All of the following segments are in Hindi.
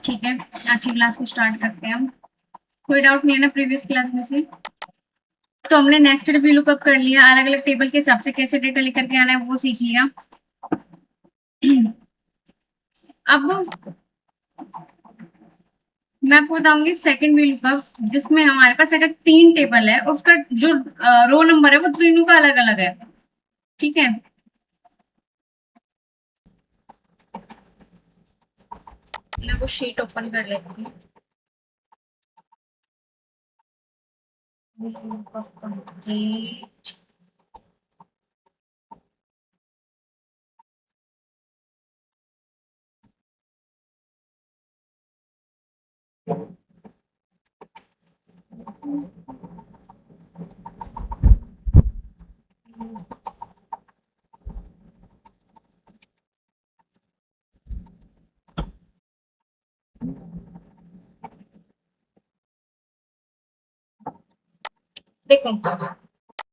ठीक है, आज की क्लास को स्टार्ट करते हैं हम। कोई डाउट नहीं है ना प्रीवियस क्लास में से? तो हमने नेस्टेड वी लुकअप कर लिया, अलग अलग टेबल के हिसाब से कैसे डेटा लेकर के आना है वो सीख लिया। अब मैं आपको बताऊंगी सेकंड वी लुकअप, जिसमें हमारे पास अगर 3 टेबल है, उसका जो रो नंबर है वो तीनों का अलग अलग है। ठीक है, मैं वो शीट ओपन कर लेती हूँ। कंप्लीट। देखो,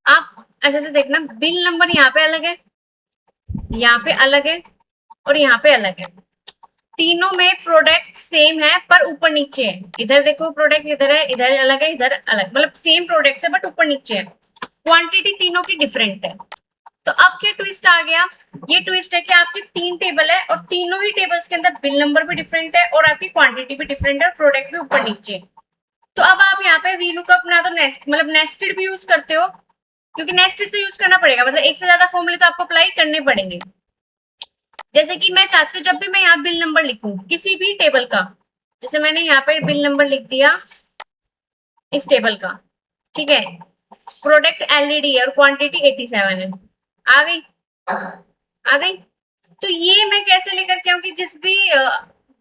आप अच्छे से देखना, बिल नंबर यहाँ पे अलग है, यहाँ पे अलग है और यहाँ पे अलग है। तीनों में प्रोडक्ट सेम है पर ऊपर नीचे है। इधर देखो प्रोडक्ट इधर है, इधर अलग है, इधर अलग, मतलब सेम प्रोडक्ट है बट ऊपर नीचे है। क्वांटिटी तीनों की डिफरेंट है। तो अब क्या ट्विस्ट आ गया? ये ट्विस्ट है कि आपके 3 टेबल है और तीनों ही टेबल्स के अंदर बिल नंबर भी डिफरेंट है और आपकी क्वांटिटी भी डिफरेंट है और प्रोडक्ट भी ऊपर नीचे। तो अब आप यहाँ पे वी लुकअप ना तो नेस्ट मतलब नेस्टेड भी यूज करते हो, क्योंकि नेस्टेड तो यूज करना पड़ेगा, मतलब एक से ज्यादा फॉर्मूले तो आपको अप्लाई करने पड़ेंगे। जैसे कि मैं चाहती हूँ जब भी मैं यहाँ बिल नंबर लिखूं किसी भी टेबल का, जैसे मैंने यहाँ पे बिल नंबर लिख दिया इस टेबल का, ठीक है, प्रोडक्ट एलईडी है और क्वांटिटी 87 है, आ गई, आ गई। तो ये मैं कैसे लेकर के आऊँ कि जिस भी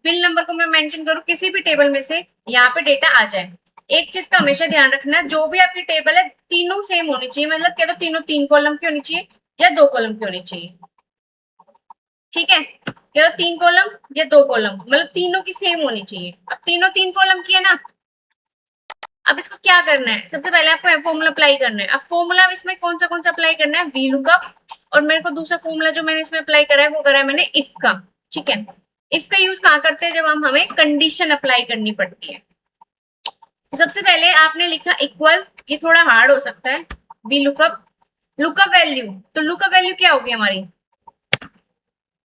बिल नंबर को मैं मेंशन करूँ किसी भी टेबल में से यहाँ पे डेटा आ जाए। एक चीज का हमेशा ध्यान रखना, जो भी आपकी टेबल है तीनों सेम होनी चाहिए, मतलब क्या तो तीनों 3 कॉलम की होनी चाहिए या 2 कॉलम की होनी चाहिए। ठीक है, या तो 3 कॉलम या 2 कॉलम, मतलब तीनों की सेम होनी चाहिए। अब तीनों 3 कॉलम की है ना, अब इसको क्या करना है, सबसे पहले आपको फॉर्मूला अप्लाई करना है। अब फॉर्मूला इसमें कौन सा अप्लाई करना है? V lookup. और मेरे को दूसरा फॉर्मूला जो मैंने इसमें अप्लाई करा है वो करा है मैंने इफ का। ठीक है, इफ का यूज कहाँ करते हैं? जब हम हमें कंडीशन अप्लाई करनी पड़ती है। सबसे पहले आपने लिखा इक्वल, ये थोड़ा हार्ड हो सकता है, वी लुकअप, लुकअप वैल्यू। तो लुकअप वैल्यू क्या होगी हमारी?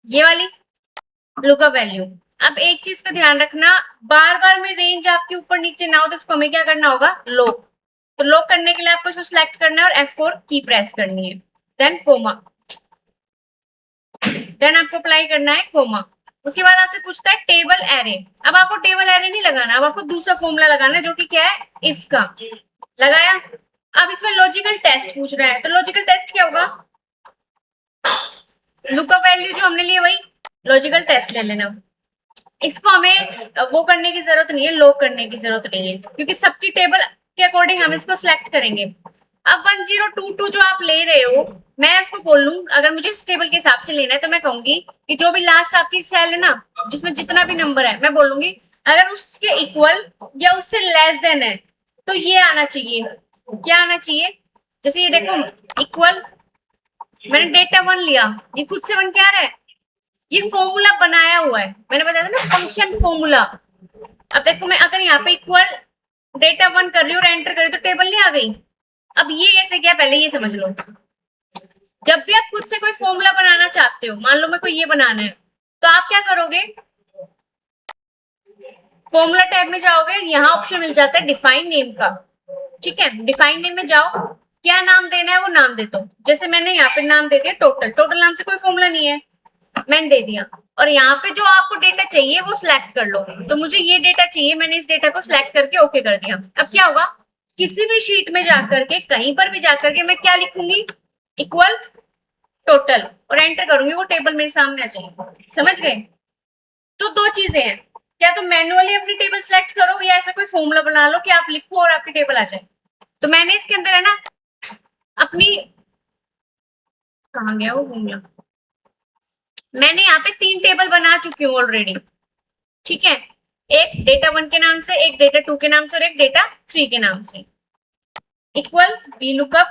ये वाली लुकअप वैल्यू। अब एक चीज का ध्यान रखना, बार बार में रेंज आपके ऊपर नीचे ना हो तो इसको हमें क्या करना होगा? लॉक। तो लॉक करने के लिए आपको इसको सिलेक्ट करना है और F4 की प्रेस करनी है, देन कोमा, देन आपको अप्लाई करना है कोमा। उसके बाद आपसे पूछता है टेबल एरे। अब आपको टेबल एरे नहीं लगाना, अब आपको दूसरा फॉर्मूला लगाना है जो कि क्या है? इफ का। लगाया। अब इसमें लॉजिकल टेस्ट पूछ रहा है, तो लॉजिकल टेस्ट क्या होगा? लुकअप वैल्यू जो हमने लिए वही लॉजिकल टेस्ट ले लेना। इसको हमें वो करने की जरूरत नहीं है, लॉक करने की जरूरत नहीं है, क्योंकि सबकी टेबल के अकॉर्डिंग हम इसको सिलेक्ट करेंगे। अब 1022 जो आप ले रहे हो, मैं इसको बोल लूं अगर मुझे इस टेबल के हिसाब से लेना है तो मैं कहूंगी कि जो भी लास्ट आपकी सेल है ना, जिसमें जितना भी नंबर है, मैं बोलूंगी अगर उसके इक्वल या उससे लेस देन है तो ये आना चाहिए। क्या आना चाहिए? जैसे ये देखो, इक्वल, मैंने डेटा 1 लिया, ये खुद से 1 क्या आ रहा है? ये फॉर्मूला बनाया हुआ है, मैंने बताया था ना, फंक्शन फॉर्मूला। अब देखो मैं अगर यहाँ पे इक्वल डेटा 1 कर रही हूँ और एंटर कर रही हूँ तो टेबल नहीं आ गई। अब ये कैसे किया पहले ये समझ लो। जब भी आप खुद से कोई फॉर्मूला बनाना चाहते हो, मान लो मेरे को ये बनाना है, तो आप क्या करोगे? फॉर्मूला टैब में जाओगे, यहाँ ऑप्शन मिल जाता है डिफाइन नेम का। ठीक है, डिफाइन नेम में जाओ, क्या नाम देना है वो नाम दे दो। जैसे मैंने यहाँ पे नाम दे दिया टोटल, टोटल नाम से कोई फॉर्मूला नहीं है, मैंने दे दिया। और यहाँ पे जो आपको डेटा चाहिए वो सिलेक्ट कर लो, तो मुझे ये डेटा चाहिए, मैंने इस डेटा को सिलेक्ट करके ओके कर दिया। अब क्या होगा? किसी भी शीट में जाकर के, कहीं पर भी जाकर के मैं क्या लिखूंगी? इक्वल टोटल, और एंटर करूंगी, वो टेबल मेरे सामने आ जाएगी। समझ गए? तो 2 चीजें हैं, क्या तो मैनुअली अपनी टेबल सिलेक्ट करो या ऐसा कोई फॉर्मूला बना लो कि आप लिखो और आपकी टेबल आ जाए। तो मैंने इसके अंदर है ना अपनी, कहाँ गया वो फॉर्मूला, मैंने यहाँ पे 3 टेबल बना चुकी हूँ ऑलरेडी। ठीक है, एक डेटा 1 के नाम से, एक डेटा 2 के नाम से और एक डेटा 3 के नाम से। Equal V lookup,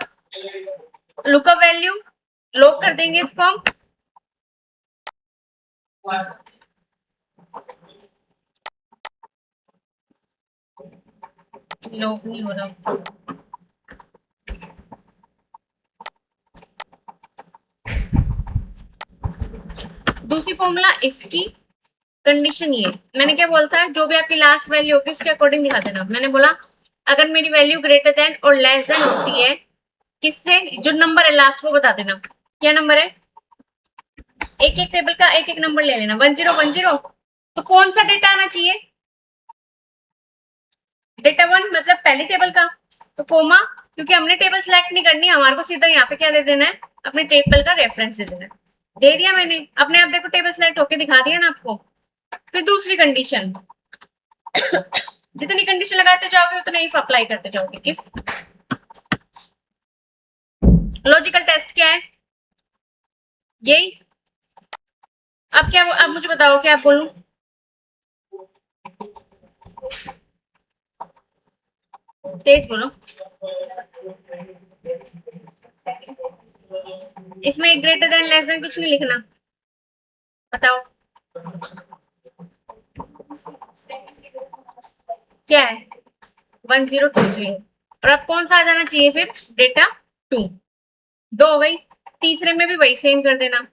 lookup value, lock कर देंगे इसको हम। लोग नहीं हो रहा। दूसरी फॉर्मूला इफ की कंडीशन ये, मैंने क्या बोला था, जो भी आपकी लास्ट वैल्यू होगी उसके अकॉर्डिंग दिखा देना। मैंने बोला अगर मेरी वैल्यू ग्रेटर देन और लेस देन होती है किससे, जो नंबर है लास्ट वो बता देना क्या नंबर है। एक एक टेबल का एक एक नंबर ले लेना, 1010। तो कौन सा डेटा आना चाहिए, डेटा 1 मतलब पहली टेबल का, तो कोमा, क्योंकि हमने टेबल सेलेक्ट नहीं करनी, हमारे को सीधा यहाँ पे क्या दे देना है, अपने टेबल का रेफरेंस दे देना है। दे दिया मैंने, अपने आप देखो टेबल सेलेक्ट होके दिखा दिया ना आपको। फिर दूसरी कंडीशन, जितनी कंडीशन लगाते जाओगे उतना इफ अप्लाई करते जाओगे। इफ लॉजिकल टेस्ट क्या है, यही। अब क्या, अब मुझे बताओ क्या बोलूं, तेज बोलो। इसमें ग्रेटर देन लेस देन कुछ नहीं लिखना, बताओ क्या है, 1020। और अब कौन सा आ जाना चाहिए फिर, डेटा 2। दो हो गई, तीसरे में भी वही सेम कर देना,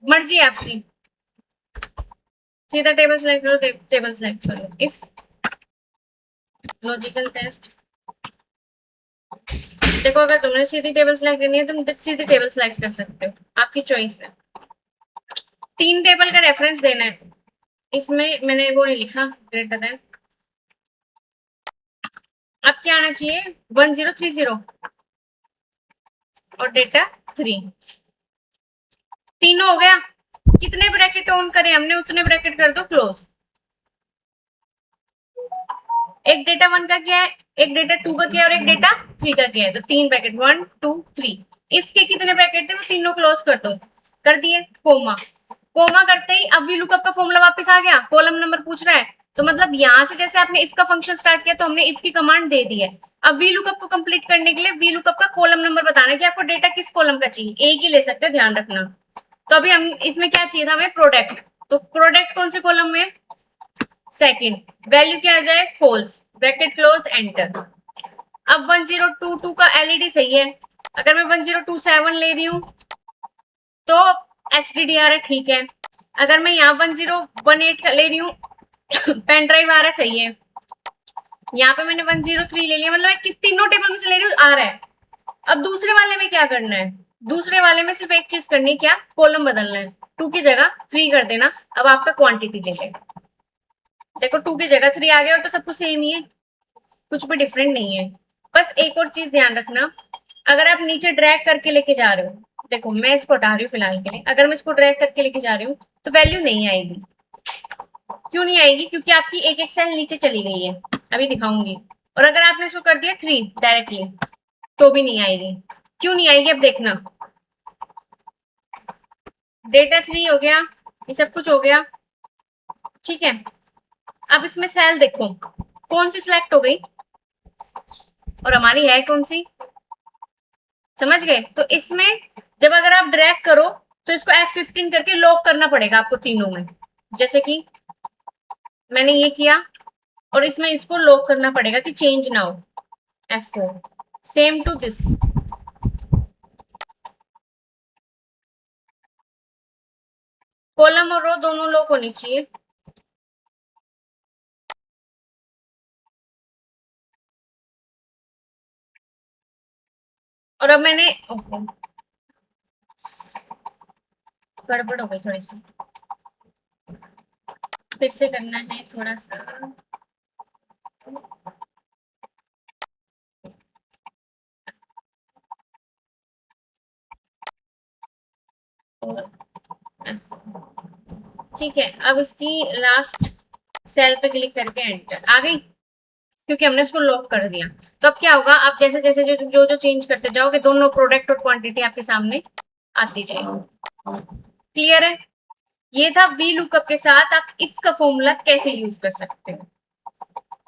मर्जी है आपकी, सीधा टेबल सेलेक्ट करो, टेबल सेलेक्ट करो। इफ लॉजिकल टेस्ट, देखो अगर तुमने सीधी टेबल सेलेक्ट करनी है तुम सीधी टेबल सेलेक्ट कर सकते हो, आपकी चॉइस है। 3 टेबल का रेफरेंस देना है, इसमें मैंने वो नहीं लिखा ग्रेटर देन। अब क्या आना चाहिए, 1030 और डेटा 3, तीनों हो गया। कितने ब्रैकेट ऑन करें हमने, उतने ब्रैकेट कर दो क्लोज। एक डेटा 1 का क्या है, एक डेटा 2 का क्या है और एक डेटा 3 का क्या है, तो 3 ब्रैकेट 1 2 3। इफ के कितने ब्रैकेट थे वो तीनों क्लोज कर दो, कर दिए। कोमा, कोमा करते ही अब वी लुकअप का फॉर्मूला वापस आ गया, कॉलम नंबर पूछ रहा है, तो मतलब यहां से जैसे आपने इफ का फंक्शन स्टार्ट किया तो हमने इफ की कमांड दे दी है। अब वी लुकअप को कंप्लीट करने के लिए वी लुकअप का कॉलम नंबर बताना है कि आपको डेटा किस कॉलम का चाहिए, एक ही ले सकते हो, ध्यान रखना। तो अभी हम इसमें क्या चाहिए था हमें, प्रोडक्ट, तो प्रोडक्ट कौन से कॉलम में, सेकंड, वैल्यू क्या आ जाए, फॉल्स, ब्रैकेट क्लोज, एंटर। अब 1022 का एलईडी सही है, अगर मैं 1027 ले रही हूँ तो HDDR है, ठीक है। अगर मैं यहाँ 1018 का ले रही हूँ पेन ड्राइव आ रहा है, सही है। यहाँ पे मैंने 103 ले लिया, मतलब तीनों टेबल में से ले रही हूँ, आ रहा है। अब दूसरे वाले में क्या करना है, दूसरे वाले में सिर्फ एक चीज करनी है, क्या, कॉलम बदलना है, 2 की जगह 3 कर देना। अब आपका क्वांटिटी ले ले, देखो 2 की जगह 3 आ गया, और तो सब कुछ सेम ही है, कुछ भी डिफरेंट नहीं है। बस एक और चीज ध्यान रखना, अगर आप नीचे ड्रैग करके लेके जा रहे हो, देखो मैं इसको हटा रही हूँ फिलहाल के लिए, अगर मैं इसको ड्रैग करके लेके जा रही हूँ तो वैल्यू नहीं आएगी। क्यों नहीं आएगी, क्योंकि आपकी एक एक सेल नीचे चली गई है, अभी दिखाऊंगी। और अगर आपने इसको कर दिया 3 डायरेक्टली तो भी नहीं आएगी। क्यों नहीं आएगी, अब देखना, डेटा 3 हो गया, ये सब कुछ हो गया, ठीक है। अब इसमें सेल देखो कौन सी सिलेक्ट हो गई, और हमारी है कौन सी, समझ गए। तो इसमें जब अगर आप ड्रैग करो तो इसको F15 करके लॉक करना पड़ेगा आपको तीनों में, जैसे कि मैंने ये किया, और इसमें इसको लॉक करना पड़ेगा कि चेंज ना हो, F4, same to this. Column और रो दोनों लॉक होनी चाहिए। और अब मैंने गड़बड़ हो गई थोड़ी सी, फिर से करना है थोड़ा सा। ठीक है, अब इसकी लास्ट सेल पे क्लिक करके एंटर, आ गई, क्योंकि हमने इसको लॉक कर दिया। तो अब क्या होगा, आप जैसे जैसे जो चेंज करते जाओगे दोनों प्रोडक्ट और क्वांटिटी आपके सामने आती जाएगी। क्लियर है, ये था वी लुकअप के साथ आप इफ का फॉर्मूला कैसे यूज कर सकते हो।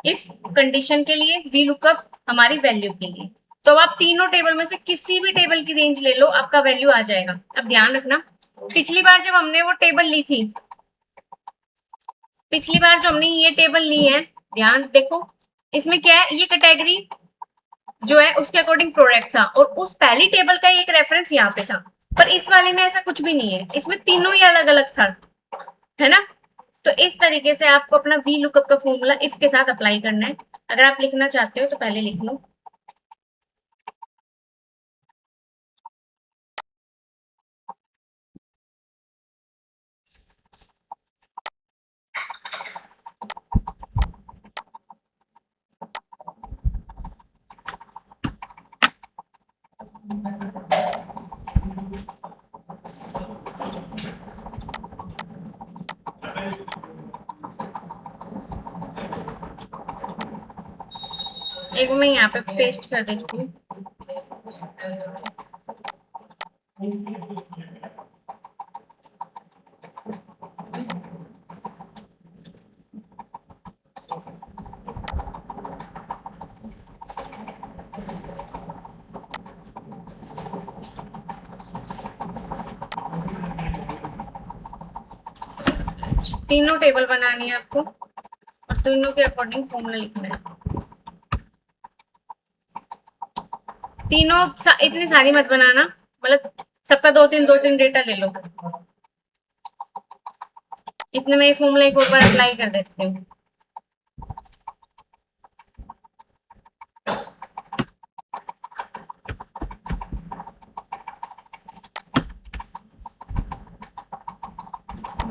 इफ कंडीशन के लिए, वी लुकअप हमारी वैल्यू के लिए। तो आप तीनों टेबल में से किसी भी टेबल की रेंज ले लो, आपका वैल्यू आ जाएगा। अब ध्यान रखना, पिछली बार जब हमने वो टेबल ली थी पिछली बार जो हमने ये टेबल ली है, ध्यान देखो, इसमें क्या है, ये कैटेगरी जो है उसके अकॉर्डिंग प्रोडक्ट था और उस पहली टेबल का एक रेफरेंस यहाँ पे था, पर इस वाले में ऐसा कुछ भी नहीं है, इसमें तीनों ही अलग अलग था, है ना। तो इस तरीके से आपको अपना वी लुकअप का फॉर्मूला इफ के साथ अप्लाई करना है। अगर आप लिखना चाहते हो तो पहले लिख लो। एक मैं यहाँ पे पेस्ट कर देती हूँ। तीनों टेबल बनानी है आपको और तीनों के अकॉर्डिंग फॉर्मूला लिखना है। तीनों इतनी सारी मत बनाना, मतलब सबका दो तीन डेटा ले लो। इतने में फॉर्मूला एक और बार अप्लाई कर देती हूँ।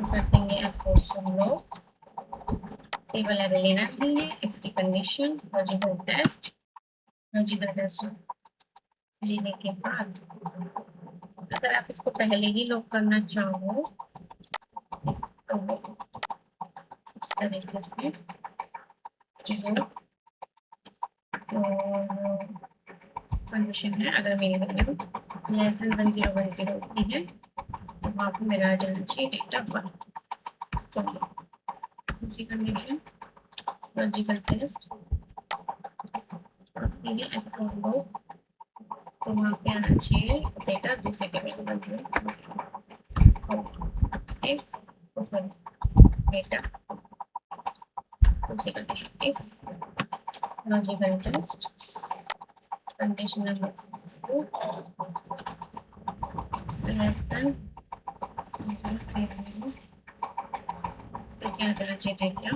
कर देंगे F4 सुन लो, टेबल अरे लेना नहीं है, इसकी condition logical test, logical test लेने के बाद अगर आप इसको पहले ही लॉक करना चाहो तो इस तरीके से कंडीशन है, अगर मेरी वैल्यू लेस देन 1010 होती है तो वहाँ पे मेरा आ जाना चाहिए डेटा 1। तो दूसरी कंडीशन लॉजिकल टेस्ट ठीक है F4 लो, तो वहाँ पे आना चाहिए डेटा दूसरे टेबल के बन इफ डेटा दूसरी condition if logical test condition number 4 less than तो क्या चला चाहिए डेटा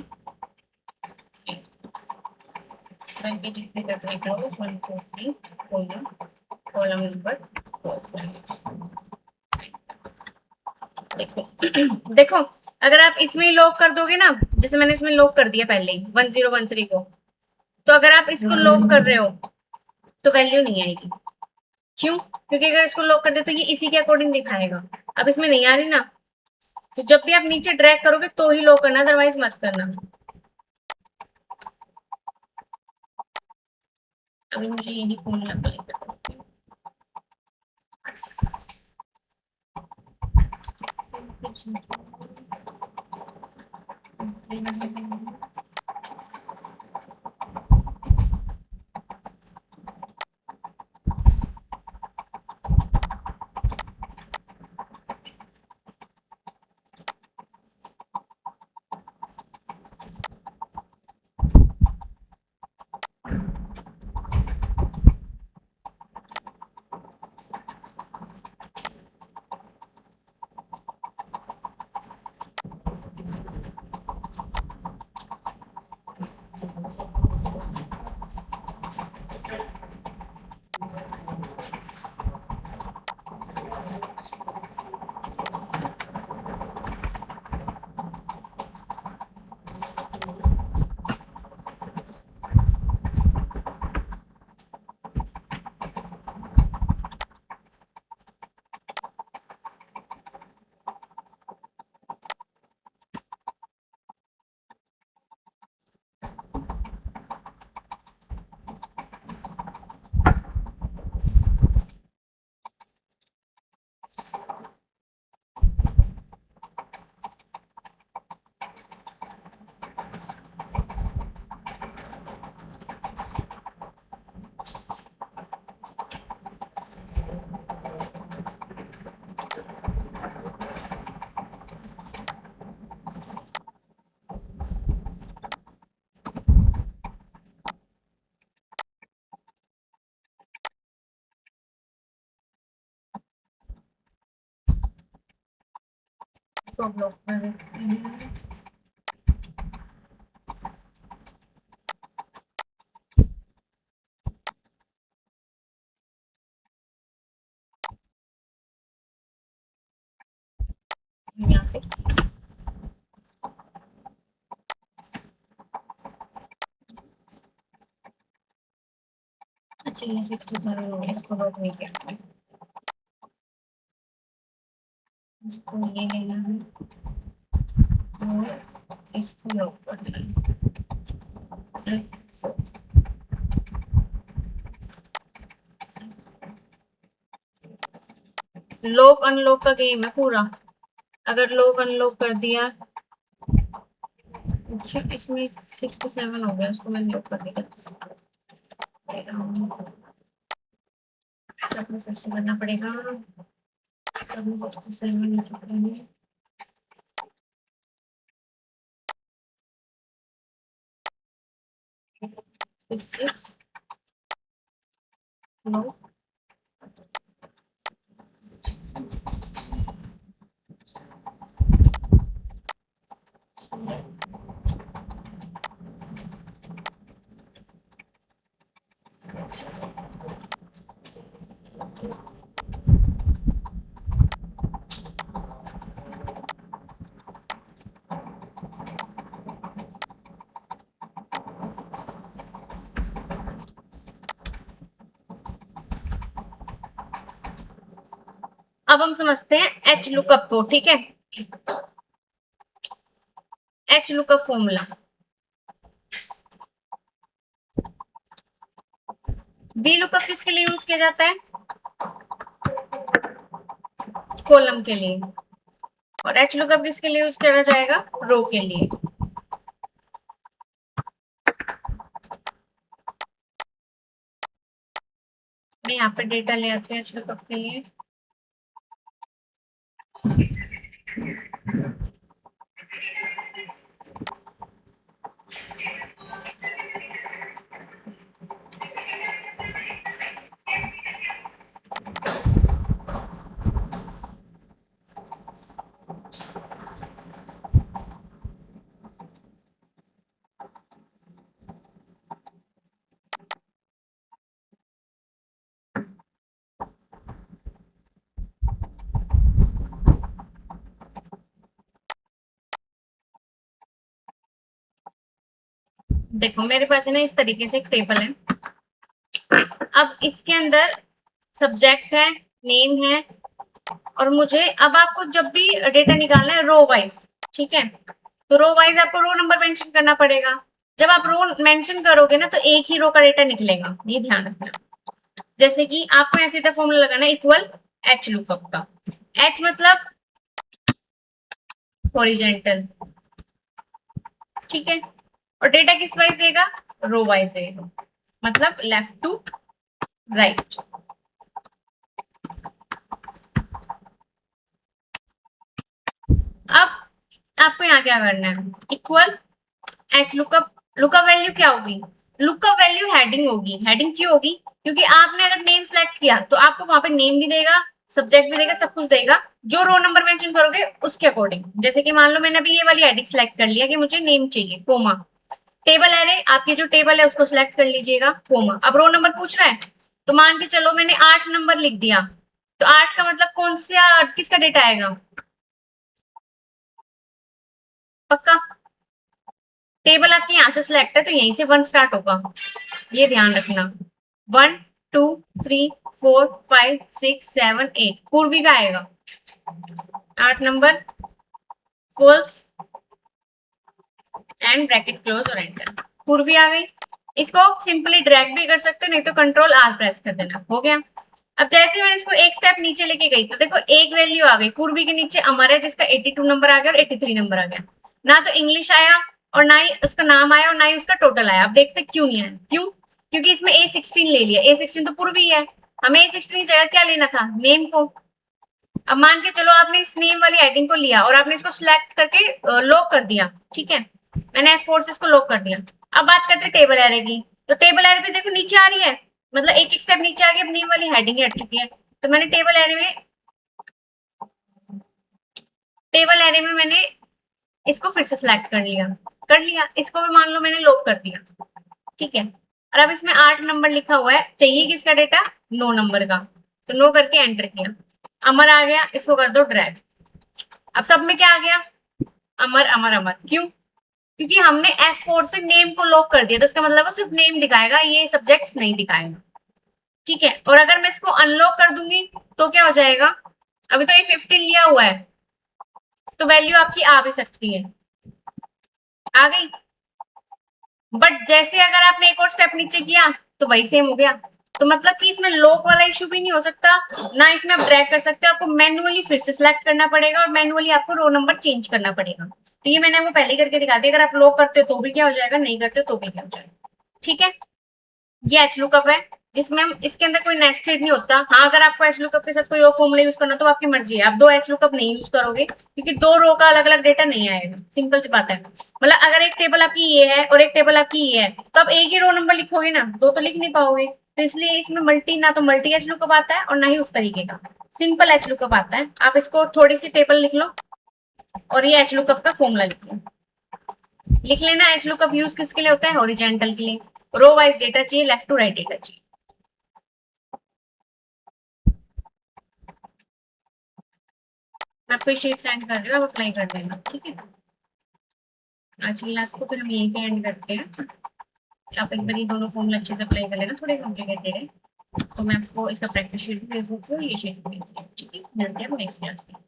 पे जितने करने का हो 1 2 3 कॉलम नंबर। देखो देखो अगर आप इसमें लॉक कर दोगे ना, जैसे मैंने इसमें लॉक कर दिया पहले ही 1013 को, तो अगर आप इसको लॉक कर रहे हो तो वैल्यू नहीं आएगी। क्यों? क्योंकि अगर इसको लॉक कर दे तो ये इसी के अकॉर्डिंग दिखाएगा। अब इसमें नहीं आ रही ना, तो जब भी आप नीचे ड्रैग करोगे तो ही लॉक करना, अदरवाइज मत करना। अभी मुझे यही फॉर्मूला अप्लाई करना है। इसको ब्लॉक कर देते हैं। यहाँ पे अच्छा ये 67 हो गया, इसको बहुत नहीं करना है, इसको ये लेना है और इसको लॉक करना है। लॉक अनलॉक का गेम है पूरा। अगर लॉक अनलॉक कर दिया, अच्छा इसमें 67 हो गया, इसको मैंने लॉक कर दिया। सब में फिर से करना पड़ेगा, सब में 67 हो चुके हैं। सिक्स नो अब हम समझते हैं एच लुकअप को, ठीक है। H lookup formula, B lookup किसके लिए यूज किया जाता है? कॉलम के लिए। और एच लुकअप किसके लिए यूज करा जाएगा? रो के लिए। मैं यहाँ पे डेटा ले आते हैं एच लुकअप के लिए। देखो मेरे पास है ना इस तरीके से एक टेबल है। अब इसके अंदर सब्जेक्ट है, नेम है, और मुझे अब आपको जब भी डेटा निकालना है रो वाइज, ठीक है, तो रो वाइज आपको रो नंबर मेंशन करना पड़ेगा। जब आप रो मेंशन करोगे ना तो एक ही रो का डेटा निकलेगा, ये ध्यान रखना। जैसे कि आपको ऐसे था फॉर्मूला लगाना इक्वल एच लुकअप का। एच मतलब हॉरिजॉन्टल, ठीक है, और डेटा किस वाइज देगा? रो वाइज देगा, मतलब लेफ्ट टू राइट। अब आपको यहाँ क्या करना है? Equal H lookup. Lookup value क्या होगी? लुकअप वैल्यू हेडिंग होगी। हेडिंग क्यों होगी? क्योंकि आपने अगर नेम सेलेक्ट किया तो आपको वहां पे नेम भी देगा, सब्जेक्ट भी देगा, सब कुछ देगा, जो रो नंबर मेंशन करोगे उसके अकॉर्डिंग। जैसे कि मान लो मैंने अभी ये वाली हेडिंग सेलेक्ट कर लिया कि मुझे नेम चाहिए, कोमा। टेबल एरे, आपकी जो टेबल है उसको सिलेक्ट कर लीजिएगा, कोमा। अब रो नंबर पूछ रहा है तो मान के चलो मैंने 8 नंबर लिख दिया, तो 8 का मतलब कौन सा किसका डेटा आएगा? पक्का? टेबल आपकी यहाँ से सिलेक्ट है तो यहीं से 1 स्टार्ट होगा, ये ध्यान रखना। 1 2 3 4 5 6 7 8 पूर्वी का आएगा 8 number, false end bracket close और एंटर। पूर्वी आ गई। इसको सिंपली ड्रैग भी कर सकते हो, नहीं तो कंट्रोल आर प्रेस कर देना, हो गया। अब जैसे मैंने इसको एक स्टेप नीचे लेके गई तो देखो एक वैल्यू आ गई पूर्वी के नीचे अमर है, जिसका 82 नंबर आ गया और 83 नंबर आ गया। ना तो इंग्लिश आया और ना ही उसका नाम आया और ना ही उसका टोटल आया। अब देखते क्यों नहीं आया? क्यों? क्योंकि इसमें A16 ले लिया। A16 तो पूर्वी है, हमें A16 की जगह क्या लेना था? नेम को। अब मान के चलो आपने इस नेम वाली हेडिंग को लिया और आपने इसको सिलेक्ट करके लॉक कर दिया, ठीक है, मैंने F4 से इसको लॉक कर दिया। अब बात करते हैं टेबल एरे की, तो टेबल एरे भी देखो नीचे आ रही है, मतलब एक एक स्टेप नीचे आ गया, नेम वाली हेडिंग हट चुकी है। तो मैंने टेबल एरे में टेबल एरे में मैंने इसको फिर से सिलेक्ट कर लिया, इसको भी मान लो मैंने लॉक कर दिया, ठीक है। और अब इसमें 8 नंबर लिखा हुआ है, चाहिए किसका डेटा, 9 नंबर का, तो 9 करके एंटर किया, अमर आ गया, इसको कर दो ड्रैग। अब सब में क्या आ गया, अमर अमर अमर, क्यों, क्योंकि हमने F4 से नेम को लॉक कर दिया, तो इसका मतलब वो सिर्फ नेम दिखाएगा, ये सब्जेक्ट्स नहीं दिखाएगा, ठीक है। और अगर मैं इसको अनलॉक कर दूंगी तो क्या हो जाएगा, अभी तो ये 15 लिया हुआ है, तो वैल्यू आपकी आ भी सकती है, आ गई। बट जैसे अगर आपने एक और स्टेप नीचे किया तो वही सेम हो गया, तो मतलब कि इसमें लॉक वाला इश्यू भी नहीं हो सकता, ना इसमें आप ड्रैग कर सकते हो, आपको मैन्युअली फिर से सिलेक्ट करना पड़ेगा और मैन्युअली आपको रो नंबर चेंज करना पड़ेगा। तो ये मैंने आपको पहले करके दिखा दिया, अगर आप लॉक करते हो तो भी क्या हो जाएगा, नहीं करते तो भी क्या हो जाएगा, ठीक है। ये एच लुकअप है, जिसमें हम इसके अंदर कोई नेस्टेड नहीं होता। हाँ, अगर आपको एच लुकअप के साथ कोई और फॉर्मूला यूज करना तो आपकी मर्जी है, आप 2 एच लुकअप नहीं यूज करोगे क्योंकि 2 रो का अलग अलग डेटा नहीं आएगा, सिंपल सी बात है। मतलब अगर एक टेबल आपकी ये है और एक टेबल आपकी ये है, तो आप एक ही रो नंबर लिखोगे ना, 2 तो लिख नहीं पाओगे, तो इसलिए इसमें मल्टी, ना तो मल्टी एच लुकअप आता है और ना ही उस तरीके का सिंपल एच लुकअप आता है। आप इसको थोड़ी सी टेबल लिख लो और ये एच लुकअप का फॉर्मूला लिख लेना। एच लुकअप यूज किसके लिए होता है, हॉरिजॉन्टल के लिए, रो वाइज डेटा चाहिए, लेफ्ट टू राइट डेटा चाहिए। मैं आपको शीट सेंड कर रही हूँ, आप अप्लाई कर देना, ठीक है। आज की क्लास को फिर हम यहीं पे एंड करते हैं। आप एक बार ये दोनों फॉर्मूला अच्छे से अप्लाई कर लेना, थोड़े कॉम्प्लिकेटेड है, तो मैं आपको इसका प्रैक्टिस शीट भेज देती हूँ, ये शीट भेज देती हूँ, ठीक है। मिलते हैं नेक्स्ट क्लास में।